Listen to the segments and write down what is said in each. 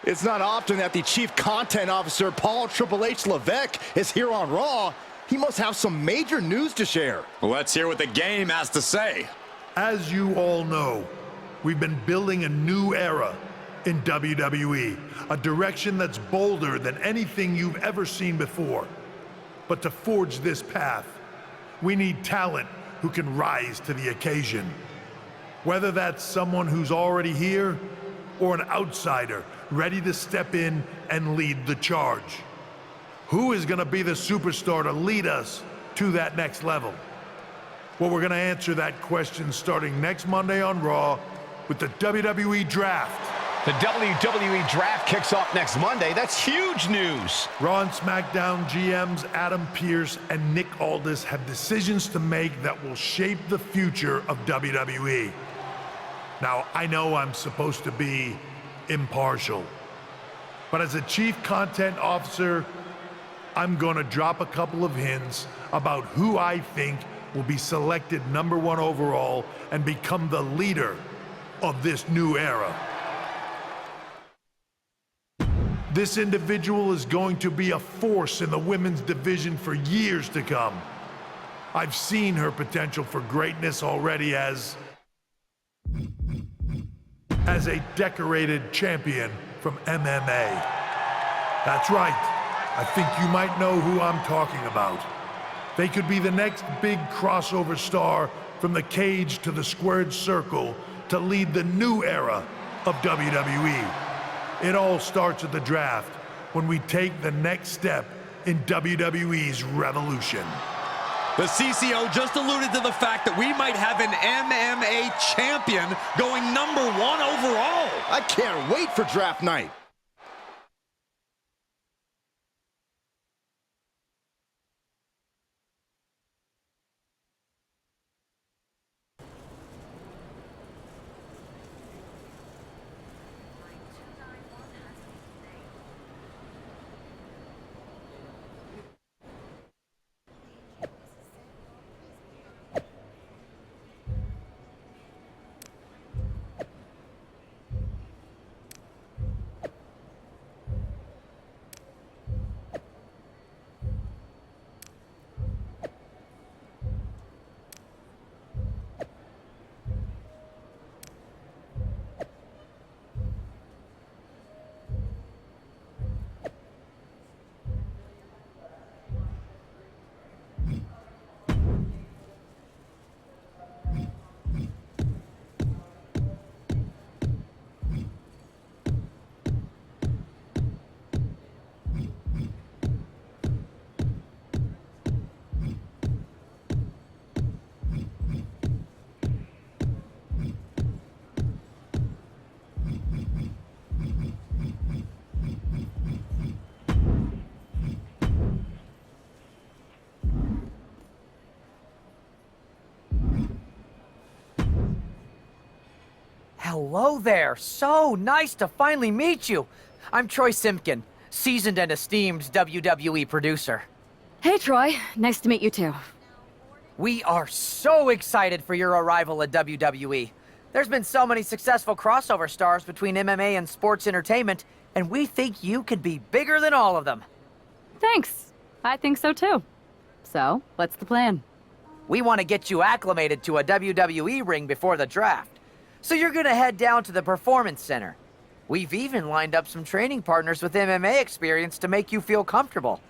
It's not often that the Chief Content Officer, Paul Triple H Levesque, is here on Raw. He must have some major news to share. Let's hear what the game has to say. As you all know, we've been building a new era in WWE, a direction that's bolder than anything you've ever seen before. But to forge this path, we need talent who can rise to the occasion. Whether that's someone who's already here or an outsider ready to step in and lead the charge. Who is going to be the superstar to lead us to that next level? Well, we're going to answer that question starting next Monday on Raw with the WWE Draft. The WWE Draft kicks off next Monday. That's huge news. Raw and SmackDown GMs Adam Pearce and Nick Aldis have decisions to make that will shape the future of WWE. Now, I know I'm supposed to be impartial, but as a Chief Content Officer, I'm going to drop a couple of hints about who I think will be selected #1 overall and become the leader of this new era. This individual is going to be a force in the women's division for years to come. I've seen her potential for greatness already as a decorated champion from MMA. That's right. I think you might know who I'm talking about. They could be the next big crossover star from the cage to the squared circle to lead the new era of WWE. It all starts at the draft when we take the next step in WWE's revolution. The CCO just alluded to the fact that we might have an MMA champion going #1 overall. I can't wait for draft night. Hello there. So nice to finally meet you. I'm Troy Simpkin, seasoned and esteemed WWE producer. Hey, Troy. Nice to meet you, too. We are so excited for your arrival at WWE. There's been so many successful crossover stars between MMA and sports entertainment, and we think you could be bigger than all of them. Thanks. I think so, too. So, what's the plan? We want to get you acclimated to a WWE ring before the draft. So you're going to head down to the Performance Center. We've even lined up some training partners with MMA experience to make you feel comfortable.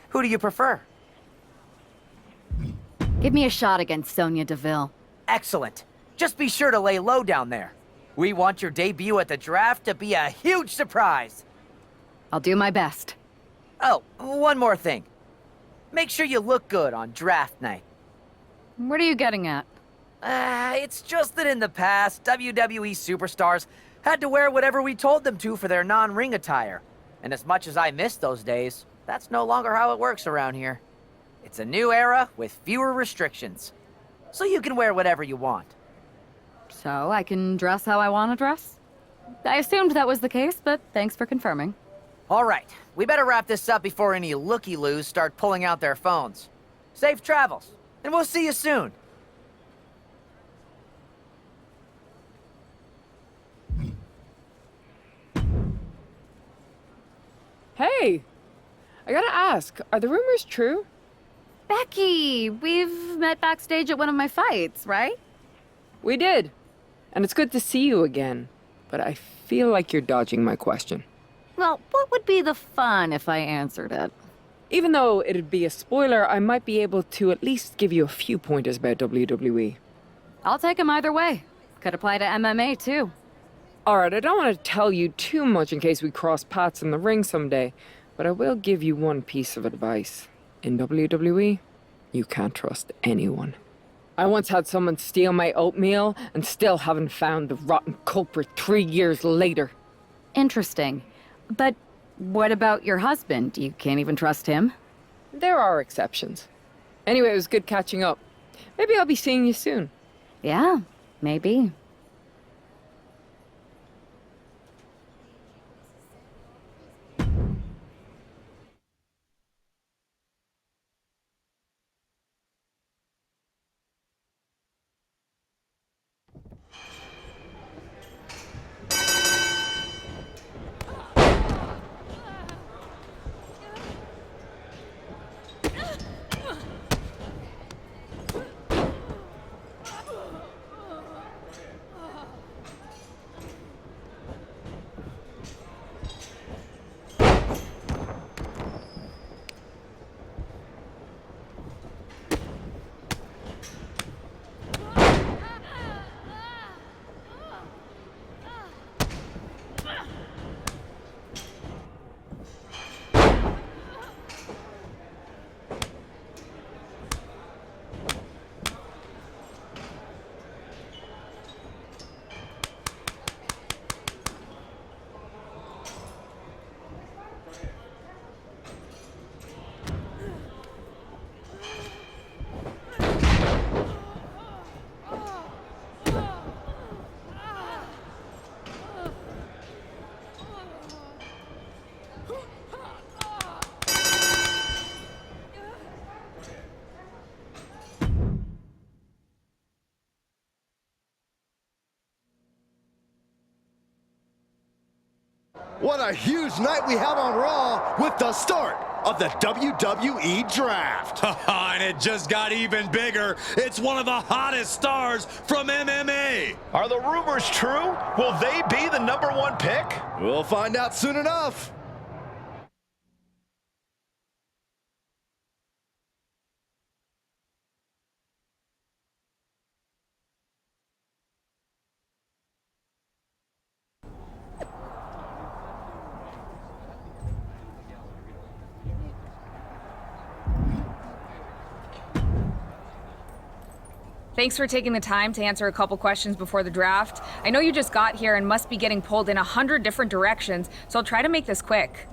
Who do you prefer? Give me a shot against Sonya Deville. Excellent. Just be sure to lay low down there. We want your debut at the draft to be a huge surprise. I'll do my best. Oh, one more thing. Make sure you look good on draft night. What are you getting at? It's just that in the past, WWE superstars had to wear whatever we told them to for their non-ring attire. And as much as I miss those days, that's no longer how it works around here. It's a new era with fewer restrictions. So you can wear whatever you want. So I can dress how I want to dress? I assumed that was the case, but thanks for confirming. All right, we better wrap this up before any looky-loos start pulling out their phones. Safe travels, and we'll see you soon. Hey! I gotta ask, are the rumors true? Becky, we've met backstage at one of my fights, right? We did. And it's good to see you again. But I feel like you're dodging my question. Well, what would be the fun if I answered it? Even though it'd be a spoiler, I might be able to at least give you a few pointers about WWE. I'll take them either way. Could apply to MMA, too. Alright, I don't want to tell you too much in case we cross paths in the ring someday, but I will give you one piece of advice. In WWE, you can't trust anyone. I once had someone steal my oatmeal and still haven't found the rotten culprit 3 years later. Interesting. But what about your husband? You can't even trust him? There are exceptions. Anyway, it was good catching up. Maybe I'll be seeing you soon. Yeah, maybe. What a huge night we have on Raw with the start of the WWE Draft. And it just got even bigger. It's one of the hottest stars from MMA. Are the rumors true? Will they be the #1 pick? We'll find out soon enough. Thanks for taking the time to answer a couple questions before the draft. I know you just got here and must be getting pulled in 100 different directions, so I'll try to make this quick.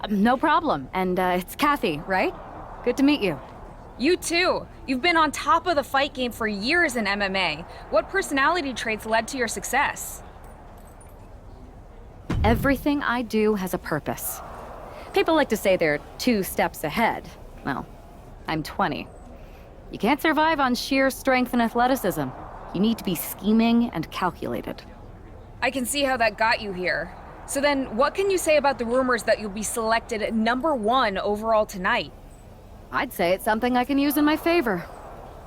No problem. And it's Kathy, right? Good to meet you. You too. You've been on top of the fight game for years in MMA. What personality traits led to your success? Everything I do has a purpose. People like to say they're 2 steps ahead. Well, I'm 20. You can't survive on sheer strength and athleticism. You need to be scheming and calculated. I can see how that got you here. So then, what can you say about the rumors that you'll be selected #1 overall tonight? I'd say it's something I can use in my favor.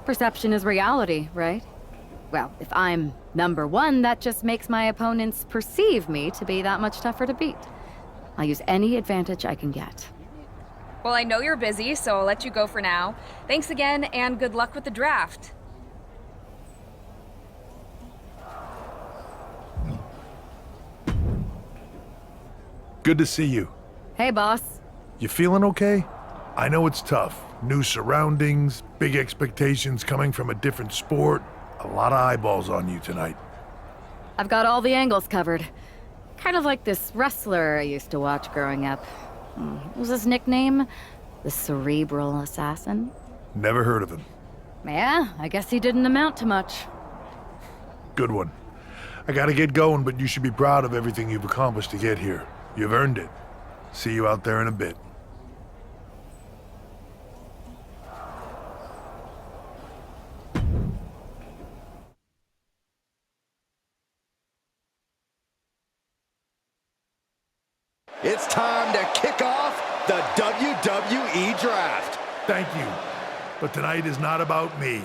Perception is reality, right? Well, if I'm #1, that just makes my opponents perceive me to be that much tougher to beat. I'll use any advantage I can get. Well, I know you're busy, so I'll let you go for now. Thanks again, and good luck with the draft. Good to see you. Hey, boss. You feeling okay? I know it's tough. New surroundings, big expectations coming from a different sport. A lot of eyeballs on you tonight. I've got all the angles covered. Kind of like this wrestler I used to watch growing up. What was his nickname? The Cerebral Assassin? Never heard of him. Yeah, I guess he didn't amount to much. Good one. I gotta get going, but you should be proud of everything you've accomplished to get here. You've earned it. See you out there in a bit. It's time to kick off the WWE Draft. Thank you. But tonight is not about me.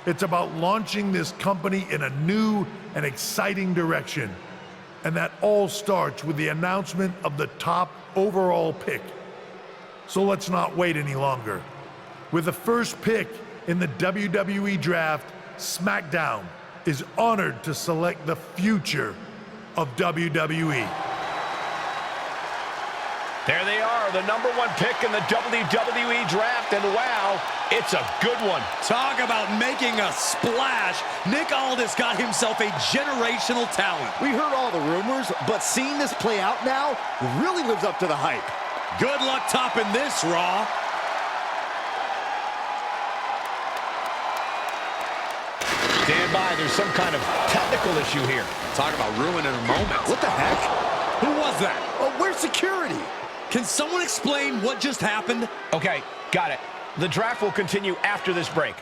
It's about launching this company in a new and exciting direction. And that all starts with the announcement of the top overall pick. So let's not wait any longer. With the first pick in the WWE Draft, SmackDown is honored to select the future of WWE. There they are, the number 1 pick in the WWE Draft, and wow, it's a good one. Talk about making a splash. Nick Aldis got himself a generational talent. We heard all the rumors, but seeing this play out now really lives up to the hype. Good luck topping this, Raw. Stand by, there's some kind of technical issue here. Talk about ruining a moment. What the heck? Who was that? Oh, where's security? Can someone explain what just happened? Okay, got it. The draft will continue after this break.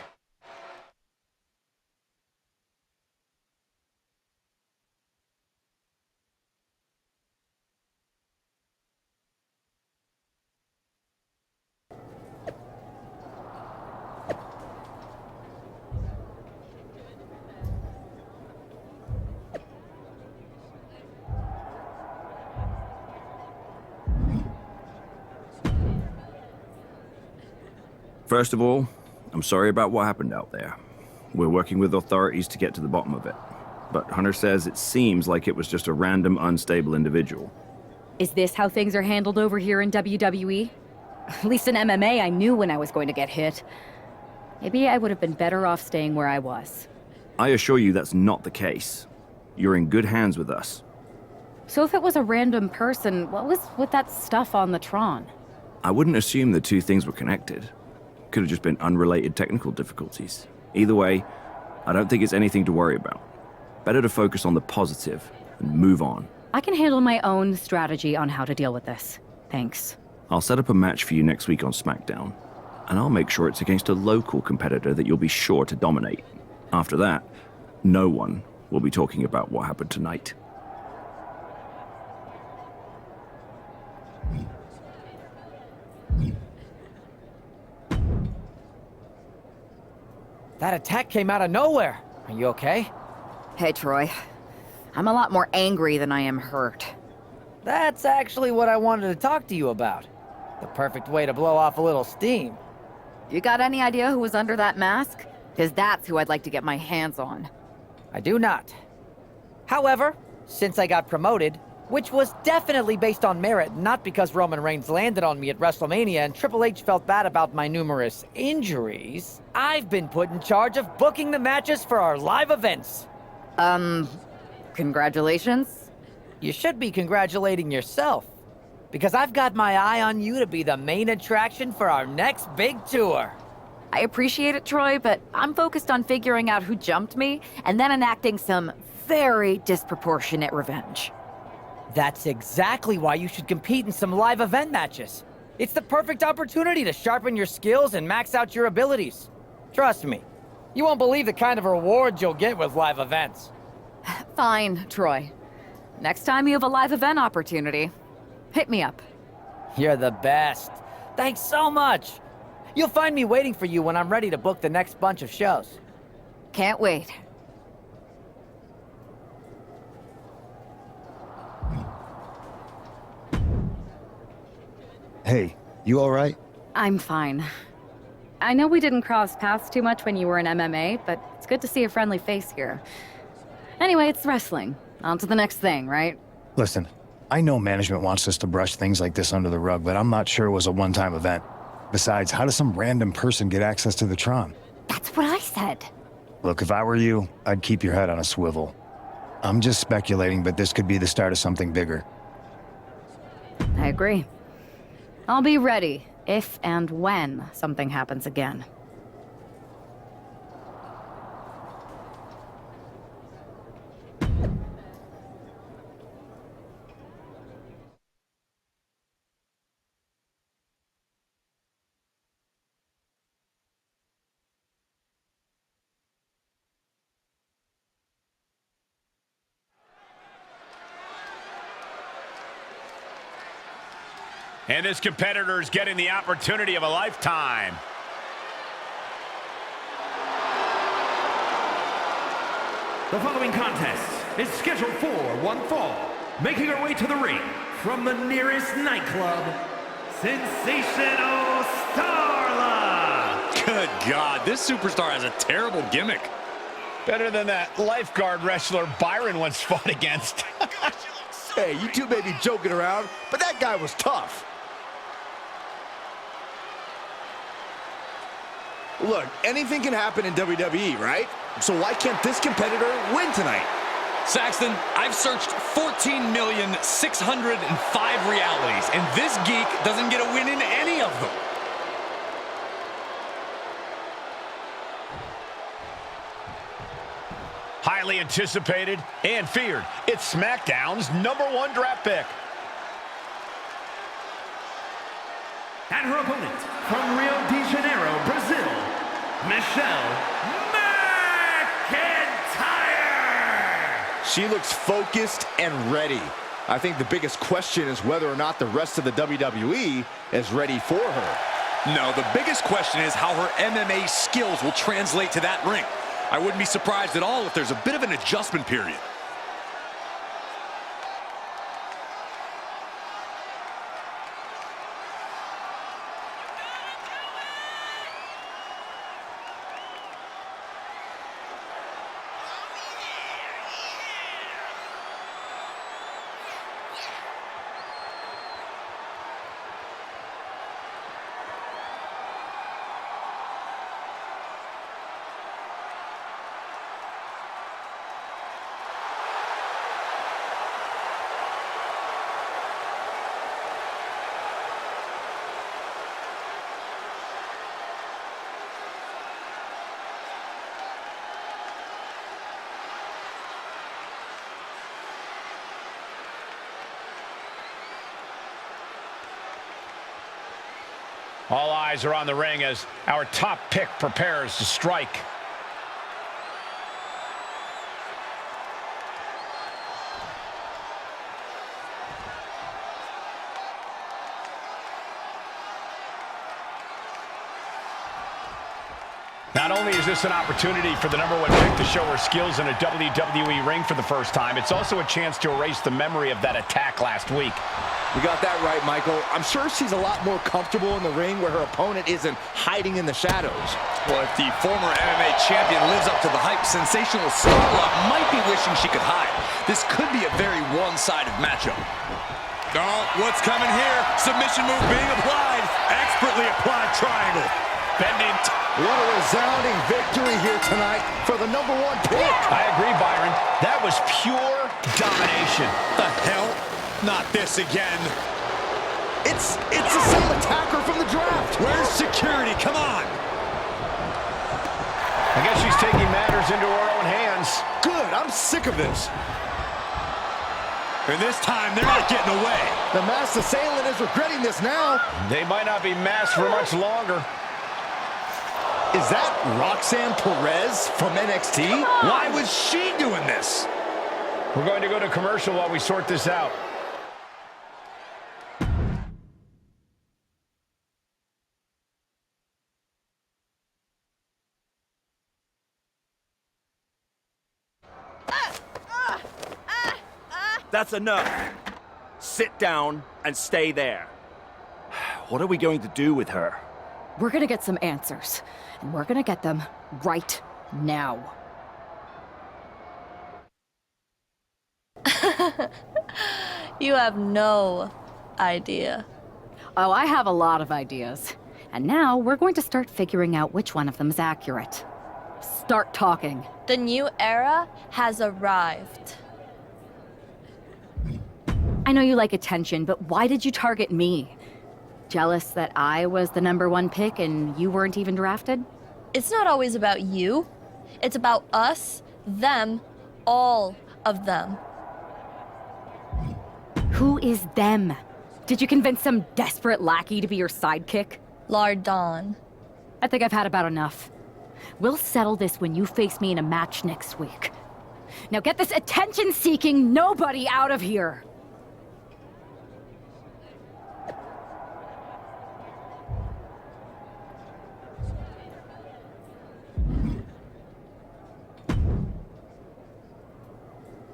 First of all, I'm sorry about what happened out there. We're working with authorities to get to the bottom of it. But Hunter says it seems like it was just a random, unstable individual. Is this how things are handled over here in WWE? At least in MMA, I knew when I was going to get hit. Maybe I would have been better off staying where I was. I assure you that's not the case. You're in good hands with us. So if it was a random person, what was with that stuff on the Tron? I wouldn't assume the two things were connected. Could have just been unrelated technical difficulties. Either way, I don't think it's anything to worry about. Better to focus on the positive and move on. I can handle my own strategy on how to deal with this. Thanks. I'll set up a match for you next week on SmackDown, and I'll make sure it's against a local competitor that you'll be sure to dominate. After that, no one will be talking about what happened tonight. That attack came out of nowhere. Are you okay? Hey, Troy. I'm a lot more angry than I am hurt. That's actually what I wanted to talk to you about. The perfect way to blow off a little steam. You got any idea who was under that mask? Because that's who I'd like to get my hands on. I do not. However, since I got promoted, which was definitely based on merit, not because Roman Reigns landed on me at WrestleMania and Triple H felt bad about my numerous injuries, I've been put in charge of booking the matches for our live events. Congratulations? You should be congratulating yourself, because I've got my eye on you to be the main attraction for our next big tour. I appreciate it, Troy, but I'm focused on figuring out who jumped me and then enacting some very disproportionate revenge. That's exactly why you should compete in some live event matches. It's the perfect opportunity to sharpen your skills and max out your abilities. Trust me, you won't believe the kind of rewards you'll get with live events. Fine, Troy. Next time you have a live event opportunity, hit me up. You're the best. Thanks so much. You'll find me waiting for you when I'm ready to book the next bunch of shows. Can't wait. Hey, you all right? I'm fine. I know we didn't cross paths too much when you were in MMA, but it's good to see a friendly face here. Anyway, it's wrestling. On to the next thing, right? Listen, I know management wants us to brush things like this under the rug, but I'm not sure it was a one-time event. Besides, how does some random person get access to the Tron? That's what I said. Look, if I were you, I'd keep your head on a swivel. I'm just speculating, but this could be the start of something bigger. I agree. I'll be ready if and when something happens again. And this competitor is getting the opportunity of a lifetime. The following contest is scheduled for one fall. Making her way to the ring from the nearest nightclub, Sensational Starla! Good God, this superstar has a terrible gimmick. Better than that lifeguard wrestler Byron once fought against. Hey, you two may be joking around, but that guy was tough. Look, anything can happen in WWE, right? So why can't this competitor win tonight? Saxton, I've searched 14,605 realities, and this geek doesn't get a win in any of them. Highly anticipated and feared. It's SmackDown's #1 draft pick. And her opponent from Rio de Janeiro, Brazil, Michelle McIntyre! She looks focused and ready. I think the biggest question is whether or not the rest of the WWE is ready for her. No, the biggest question is how her MMA skills will translate to that ring. I wouldn't be surprised at all if there's a bit of an adjustment period. All eyes are on the ring as our top pick prepares to strike. Not only is this an opportunity for the #1 pick to show her skills in a WWE ring for the first time, it's also a chance to erase the memory of that attack last week. You got that right, Michael. I'm sure she's a lot more comfortable in the ring where her opponent isn't hiding in the shadows. Well, if the former MMA champion lives up to the hype, Sensational Starla might be wishing she could hide. This could be a very one-sided matchup. Oh, what's coming here? Submission move being applied. Expertly applied triangle. Bending. What a resounding victory here tonight for the #1 pick. I agree, Byron. That was pure domination. The hell? Not this again. It's the same attacker from the draft. Where's security? Come on. I guess she's taking matters into her own hands. Good, I'm sick of this. And this time, they're not getting away. The masked assailant is regretting this now. They might not be masked for much longer. Is that Roxanne Perez from NXT? Why was she doing this? We're going to go to commercial while we sort this out. That's enough. Sit down and stay there. What are we going to do with her? We're gonna get some answers, and we're gonna get them right now. You have no idea. Oh, I have a lot of ideas. And now we're going to start figuring out which one of them is accurate. Start talking. The new era has arrived. I know you like attention, but why did you target me? Jealous that I was the #1 pick and you weren't even drafted? It's not always about you. It's about us, them, all of them. Who is them? Did you convince some desperate lackey to be your sidekick? Lardon. I think I've had about enough. We'll settle this when you face me in a match next week. Now get this attention-seeking nobody out of here!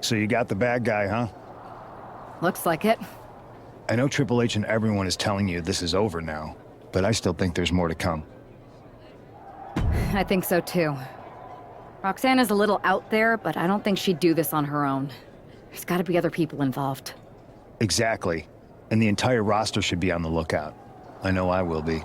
So you got the bad guy, huh? Looks like it. I know Triple H and everyone is telling you this is over now, but I still think there's more to come. I think so too. Roxanne is a little out there, but I don't think she'd do this on her own. There's gotta be other people involved. Exactly. And the entire roster should be on the lookout. I know I will be.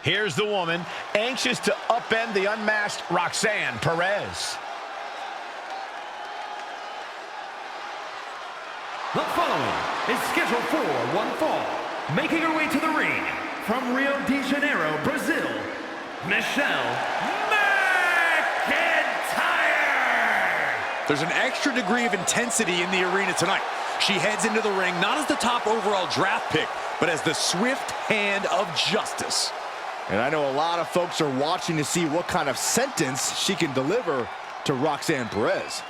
Here's the woman, anxious to upend the unmasked Roxanne Perez. The following is scheduled for one fall. Making her way to the ring from Rio de Janeiro, Brazil, Michelle McIntyre! There's an extra degree of intensity in the arena tonight. She heads into the ring not as the top overall draft pick, but as the swift hand of justice. And I know a lot of folks are watching to see what kind of sentence she can deliver to Roxanne Perez.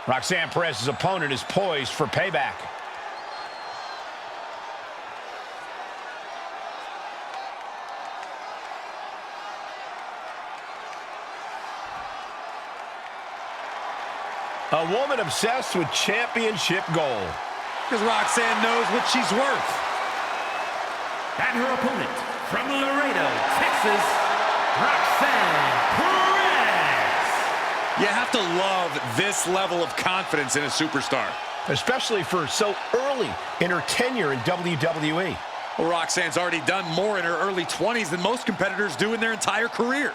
Roxanne Perez's opponent is poised for payback. A woman obsessed with championship gold. Because Roxanne knows what she's worth. And her opponent from Laredo, Texas, Roxanne Perez. You have to love this level of confidence in a superstar. Especially for so early in her tenure in WWE. Well, Roxanne's already done more in her early 20s than most competitors do in their entire career.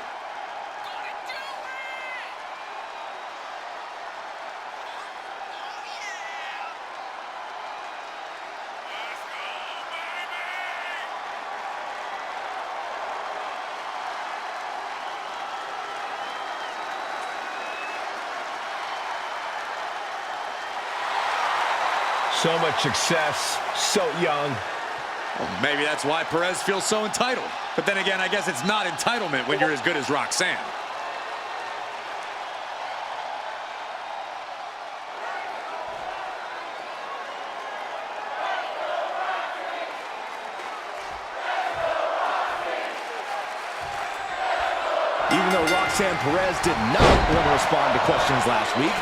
So much success, so young. Well, maybe that's why Perez feels so entitled. But then again, I guess it's not entitlement when you're as good as Roxanne. Even though Roxanne Perez did not want to respond to questions last week,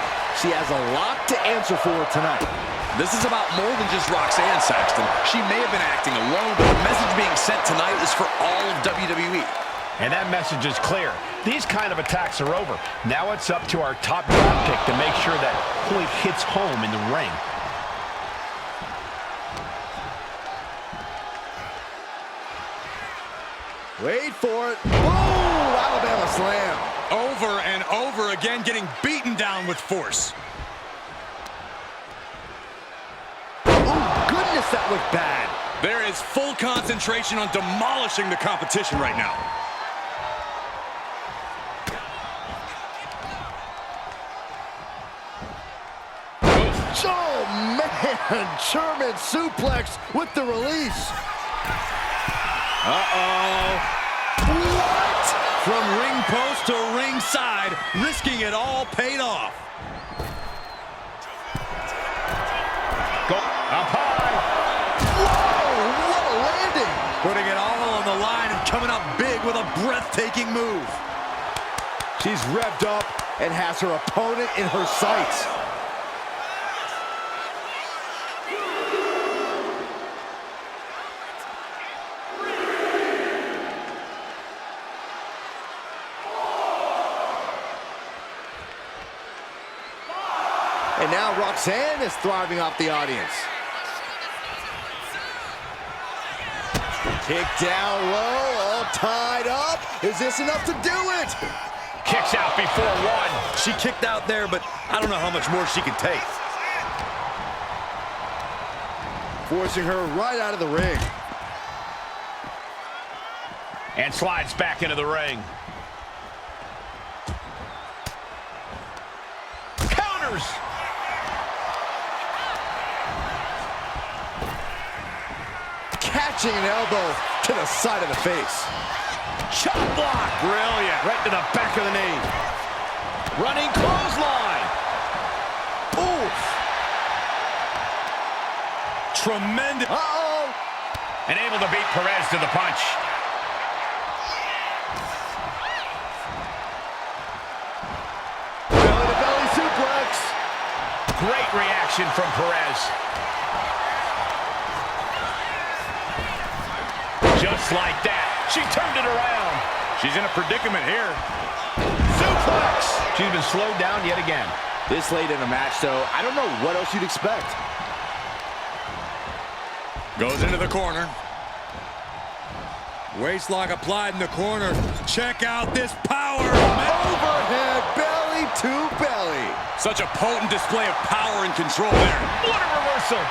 she has a lot to answer for tonight. This is about more than just Roxanne, Saxton. She may have been acting alone, but the message being sent tonight is for all of WWE. And that message is clear. These kind of attacks are over. Now it's up to our top draft pick to make sure that point hits home in the ring. Wait for it. Boom! Alabama slam. Over and over again, getting beaten down with force. Oh, goodness, that looked bad. There is full concentration on demolishing the competition right now. Oh, man. German suplex with the release. Uh-oh. What? From ring post to ringside, risking it all paid off. Go up high. Whoa, what a landing. Putting it all on the line and coming up big with a breathtaking move. She's revved up and has her opponent in her sights. And now Roxanne is thriving off the audience. Kick down low, all tied up. Is this enough to do it? Kicks out before one. She kicked out there, but I don't know how much more she can take. Forcing her right out of the ring. And slides back into the ring. Counters! Catching an elbow to the side of the face. Chop block! Brilliant. Right to the back of the knee. Running clothesline. Oof. Tremendous. Uh-oh. And able to beat Perez to the punch. Belly-to-belly suplex. Great reaction from Perez. Just like that, she turned it around. She's in a predicament here. Suplex! She's been slowed down yet again. This late in the match, though, I don't know what else you'd expect. Goes into the corner. Waistlock applied in the corner. Check out this power. Overhead belly to belly. Such a potent display of power and control there. What a reversal!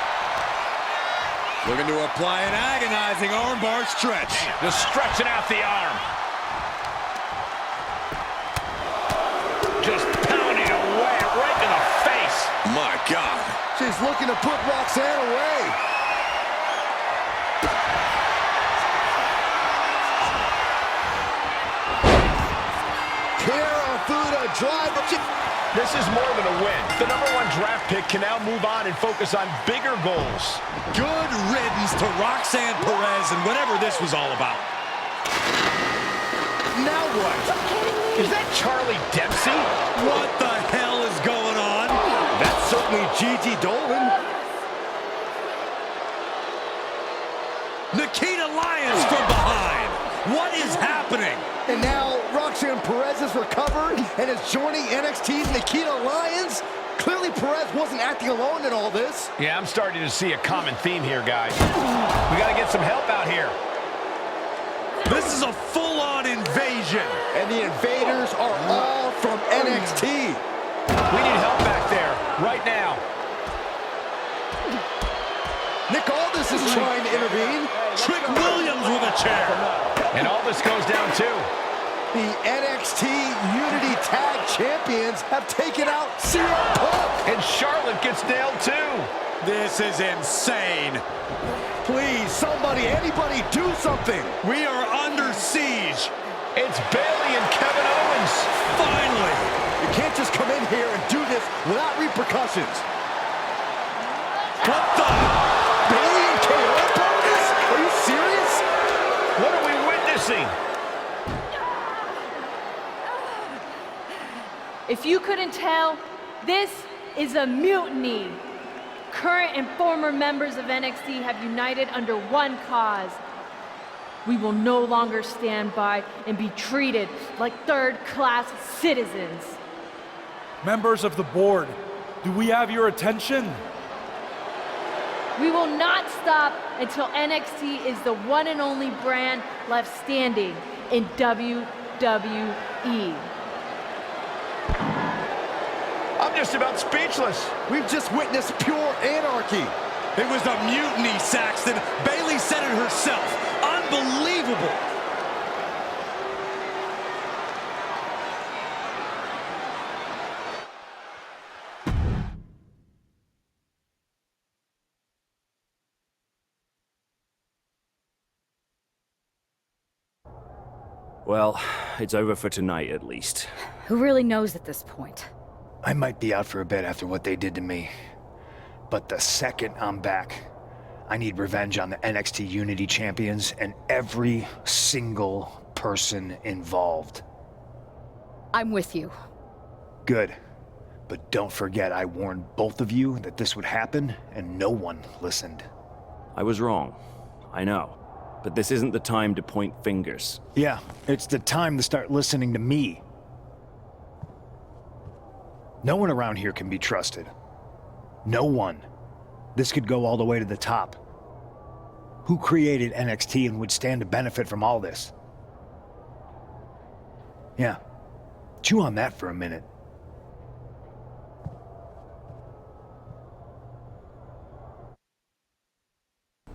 Looking to apply an agonizing armbar stretch. Just stretching out the arm. Just pounding away right in the face. My God. She's looking to put Roxanne away. This is more than a win. The #1 draft pick can now move on and focus on bigger goals. Good riddance to Roxanne Perez and whatever this was all about. Now what? Is that Charlie Dempsey? What the hell is going on? That's certainly Gigi Dolan. Nikita Lyons from behind. What is happening? And now Roxanne Perez has recovered and is joining NXT's Nikita Lyons. Clearly Perez wasn't acting alone in all this. Yeah, I'm starting to see a common theme here, guys. We got to get some help out here. This is a full-on invasion. And the invaders are all from NXT. We need help back there, right now. Nick Aldis is trying to intervene. Trick Williams with a chair. And all this goes down, too. The NXT Unity Tag Champions have taken out CM Punk. And Charlotte gets nailed, too. This is insane. Please, somebody, anybody, do something. We are under siege. It's Bayley and Kevin Owens. Finally. You can't just come in here and do this without repercussions. What the? Bayley and KO opponents? Are you serious? What are we witnessing? If you couldn't tell, this is a mutiny. Current and former members of NXT have united under one cause. We will no longer stand by and be treated like third-class citizens. Members of the board, do we have your attention? We will not stop until NXT is the one and only brand left standing in WWE. I'm just about speechless. We've just witnessed pure anarchy. It was a mutiny, Saxton. Bayley said it herself. Unbelievable. Well, it's over for tonight, at least. Who really knows at this point? I might be out for a bit after what they did to me. But the second I'm back, I need revenge on the NXT Unity Champions and every single person involved. I'm with you. Good. But don't forget I warned both of you that this would happen, and no one listened. I was wrong. I know. But this isn't the time to point fingers. Yeah, it's the time to start listening to me. No one around here can be trusted. No one. This could go all the way to the top. Who created NXT and would stand to benefit from all this? Yeah. Chew on that for a minute.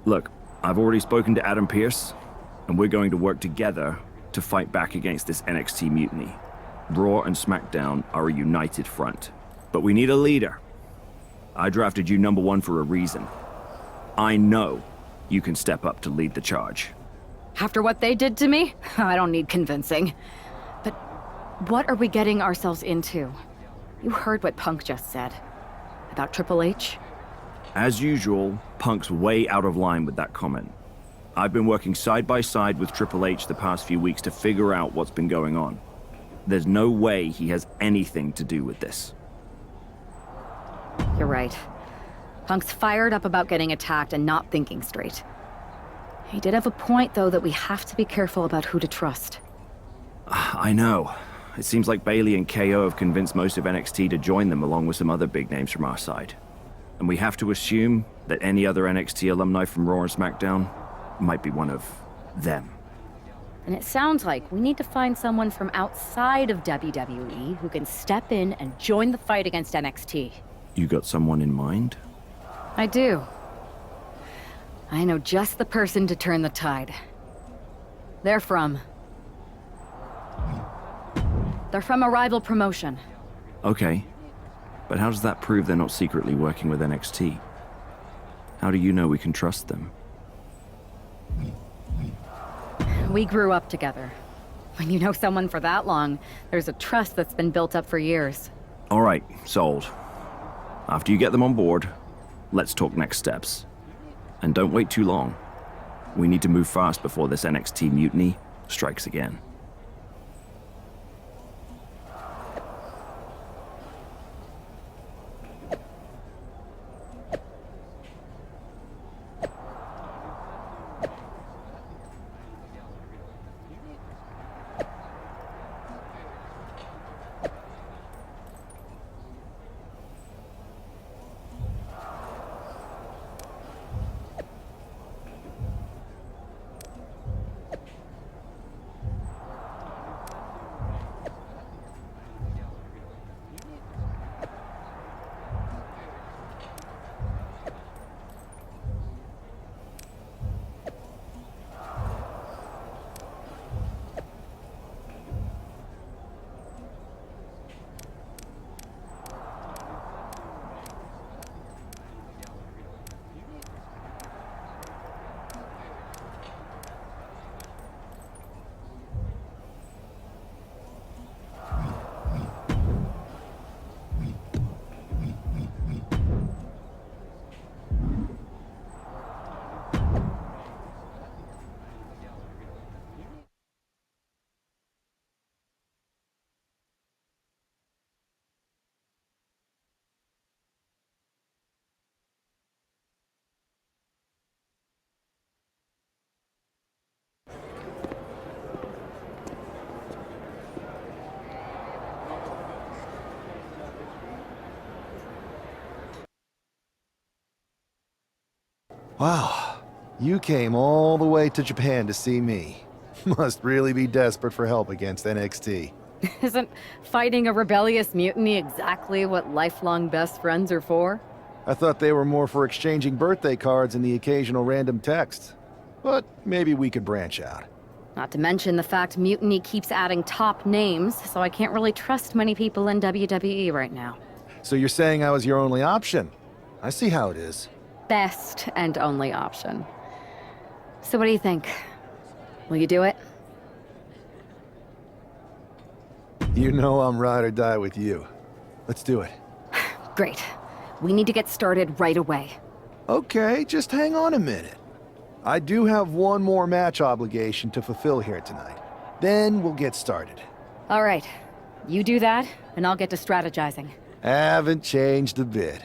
Look, I've already spoken to Adam Pearce, and we're going to work together to fight back against this NXT mutiny. Raw and SmackDown are a united front, but we need a leader. I drafted you #1 for a reason. I know you can step up to lead the charge. After what they did to me, I don't need convincing. But what are we getting ourselves into? You heard what Punk just said. About Triple H? As usual, Punk's way out of line with that comment. I've been working side by side with Triple H the past few weeks to figure out what's been going on. There's no way he has anything to do with this. You're right. Punk's fired up about getting attacked and not thinking straight. He did have a point, though, that we have to be careful about who to trust. I know. It seems like Bailey and KO have convinced most of NXT to join them along with some other big names from our side. And we have to assume that any other NXT alumni from Raw and SmackDown might be one of them. And it sounds like we need to find someone from outside of WWE who can step in and join the fight against NXT. You got someone in mind? I do. I know just the person to turn the tide. They're from a rival promotion. Okay. But how does that prove they're not secretly working with NXT? How do you know we can trust them? We grew up together. When you know someone for that long, there's a trust that's been built up for years. All right, sold. After you get them on board, let's talk next steps. And don't wait too long. We need to move fast before this NXT mutiny strikes again. Wow, you came all the way to Japan to see me. Must really be desperate for help against NXT. Isn't fighting a rebellious mutiny exactly what lifelong best friends are for? I thought they were more for exchanging birthday cards and the occasional random text. But maybe we could branch out. Not to mention the fact Mutiny keeps adding top names, so I can't really trust many people in WWE right now. So you're saying I was your only option? I see how it is. Best and only option. So what do you think? Will you do it? You know I'm ride or die with you. Let's do it. Great. We need to get started right away. Okay, just hang on a minute. I do have one more match obligation to fulfill here tonight. Then we'll get started. All right. You do that, and I'll get to strategizing. Haven't changed a bit.